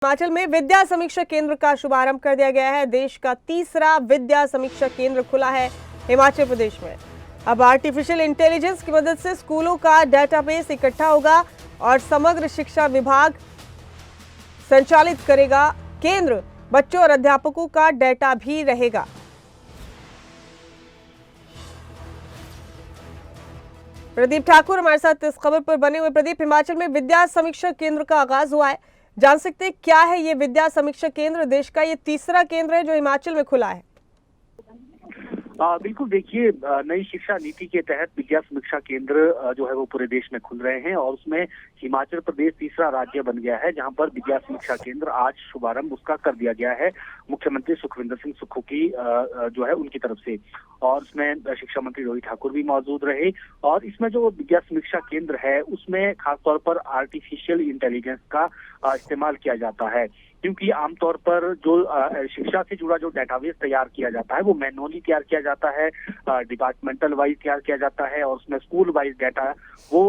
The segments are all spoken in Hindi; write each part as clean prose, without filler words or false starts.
हिमाचल में विद्या समीक्षा केंद्र का शुभारंभ कर दिया गया है। देश का तीसरा विद्या समीक्षा केंद्र खुला है हिमाचल प्रदेश में। अब आर्टिफिशियल इंटेलिजेंस की मदद से स्कूलों का डेटाबेस इकट्ठा होगा और समग्र शिक्षा विभाग संचालित करेगा। केंद्र बच्चों और अध्यापकों का डेटा भी रहेगा। प्रदीप ठाकुर हमारे साथ इस खबर पर बने हुए। प्रदीप, हिमाचल में विद्या समीक्षा केंद्र का आगाज हुआ है, जान सकते हैं क्या है ये विद्या समीक्षा केंद्र? देश का ये तीसरा केंद्र है जो हिमाचल में खुला है। बिल्कुल, देखिए, नई शिक्षा नीति के तहत विद्या समीक्षा केंद्र जो है वो पूरे देश में खुल रहे हैं और उसमें हिमाचल प्रदेश तीसरा राज्य बन गया है जहां पर विद्या समीक्षा केंद्र आज शुभारंभ उसका कर दिया गया है मुख्यमंत्री सुखविंदर सिंह सुक्खू की जो है उनकी तरफ से। और उसमें शिक्षा मंत्री रोहित ठाकुर भी मौजूद रहे और इसमें जो विद्या समीक्षा केंद्र है उसमें खासतौर पर आर्टिफिशियल इंटेलिजेंस का इस्तेमाल किया जाता है, क्योंकि आमतौर पर जो शिक्षा से जुड़ा जो डेटाबेस तैयार किया जाता है वो मैनुअली तैयार किया जाता है, डिपार्टमेंटल वाइज तैयार किया जाता है और उसमें स्कूल वाइज डाटा वो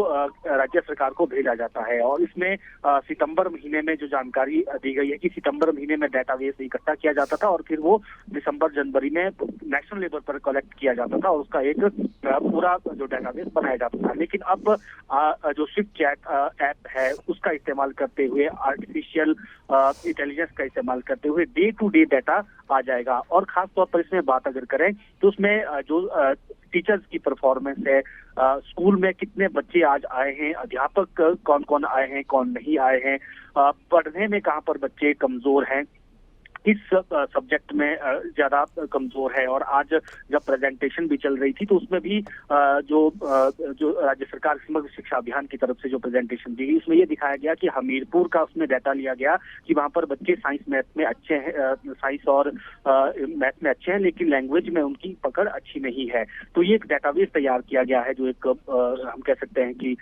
राज्य सरकार को भेजा जाता है। और इसमें सितंबर महीने में जो जानकारी दी गई है कि सितंबर महीने में डेटाबेस इकट्ठा किया जाता था और फिर वो दिसंबर जनवरी में नेशनल लेवल पर कलेक्ट किया जाता था और उसका एक पूरा जो डेटाबेस बनाया जाता था। लेकिन अब जो स्विफ्ट चैट ऐप है उसका इस्तेमाल करते हुए आर्टिफिशियल इंटेलिजेंस का इस्तेमाल करते हुए डे टू डे डाटा आ जाएगा। और खास तौर पर इसमें बात अगर करें तो उसमें जो टीचर्स की परफॉर्मेंस है, स्कूल में कितने बच्चे आज आए हैं, अध्यापक कौन कौन आए हैं, कौन नहीं आए हैं, पढ़ने में कहाँ पर बच्चे कमजोर हैं, किस सब्जेक्ट में ज्यादा कमजोर है। और आज जब प्रेजेंटेशन भी चल रही थी तो उसमें भी जो राज्य सरकार समग्र शिक्षा अभियान की तरफ से जो प्रेजेंटेशन दी गई उसमें ये दिखाया गया कि हमीरपुर का उसमें डाटा लिया गया कि वहां पर बच्चे साइंस मैथ में अच्छे हैं, साइंस और मैथ में अच्छे हैं, लेकिन लैंग्वेज में उनकी पकड़ अच्छी नहीं है। तो ये एक डेटाबेस तैयार किया गया है जो एक हम कह सकते हैं कि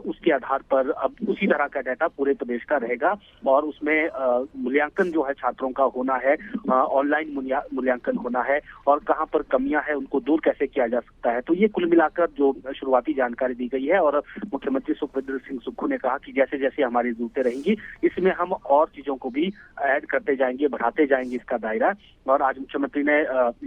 उसके आधार पर अब उसी तरह का डाटा पूरे प्रदेश का रहेगा और उसमें मूल्यांकन जो है छात्रों का होना है, ऑनलाइन मूल्यांकन होना है और कहां पर कमियां हैं उनको दूर कैसे किया जा सकता है। तो ये कुल मिलाकर जो शुरुआती जानकारी दी गई है और मुख्यमंत्री सुखविंदर सिंह सुक्खू ने कहा कि जैसे जैसे हमारी जरूरतें रहेंगी इसमें हम और चीजों को भी ऐड करते जाएंगे, बढ़ाते जाएंगे इसका दायरा। और आज मुख्यमंत्री ने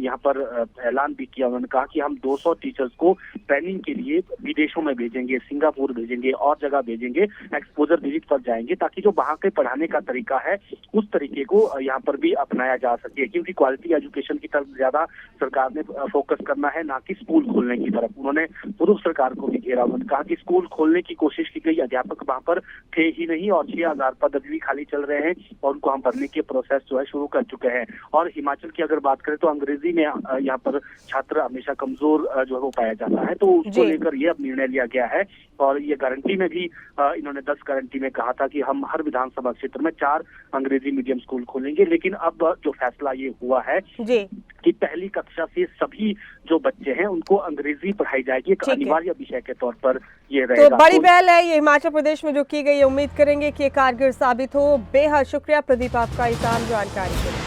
यहाँ पर ऐलान भी किया, उन्होंने कहा कि हम 200 टीचर्स को ट्रेनिंग के लिए विदेशों में भेजेंगे, सिंगापुर भेजेंगे और जगह भेजेंगे, एक्सपोजर विजिट पर जाएंगे ताकि जो वहां के पढ़ाने का तरीका है उस तरीके को यहाँ पर भी अपनाया जा सके, क्योंकि क्वालिटी एजुकेशन की तरफ ज्यादा सरकार ने फोकस करना है, ना कि स्कूल खोलने की तरफ। उन्होंने पूर्व सरकार को भी घेरा, उन्होंने कहा कि स्कूल खोलने की कोशिश की गई, अध्यापक वहां पर थे ही नहीं और 6000 पद अभी भी खाली चल रहे हैं और उनको हम भरने के प्रोसेस जो है शुरू कर चुके हैं। और हिमाचल की अगर बात करें तो अंग्रेजी में यहाँ पर छात्र हमेशा कमजोर जो है वो पाया जाता है, तो उसको लेकर ये अब निर्णय लिया गया है। और ये गारंटी में भी इन्होंने 10 गारंटी में कहा था कि हम हर विधानसभा क्षेत्र में 4 अंग्रेजी मीडियम स्कूल खोलेंगे। लेकिन अब जो फैसला ये हुआ है कि पहली कक्षा से सभी जो बच्चे हैं उनको अंग्रेजी पढ़ाई जाएगी, एक अनिवार्य विषय के तौर पर ये रहेगा। तो बड़ी पहल है ये हिमाचल प्रदेश में जो की गई है, उम्मीद करेंगे कि ये कारगर साबित हो। बेहद शुक्रिया प्रदीप आपका इस जानकारी के लिए।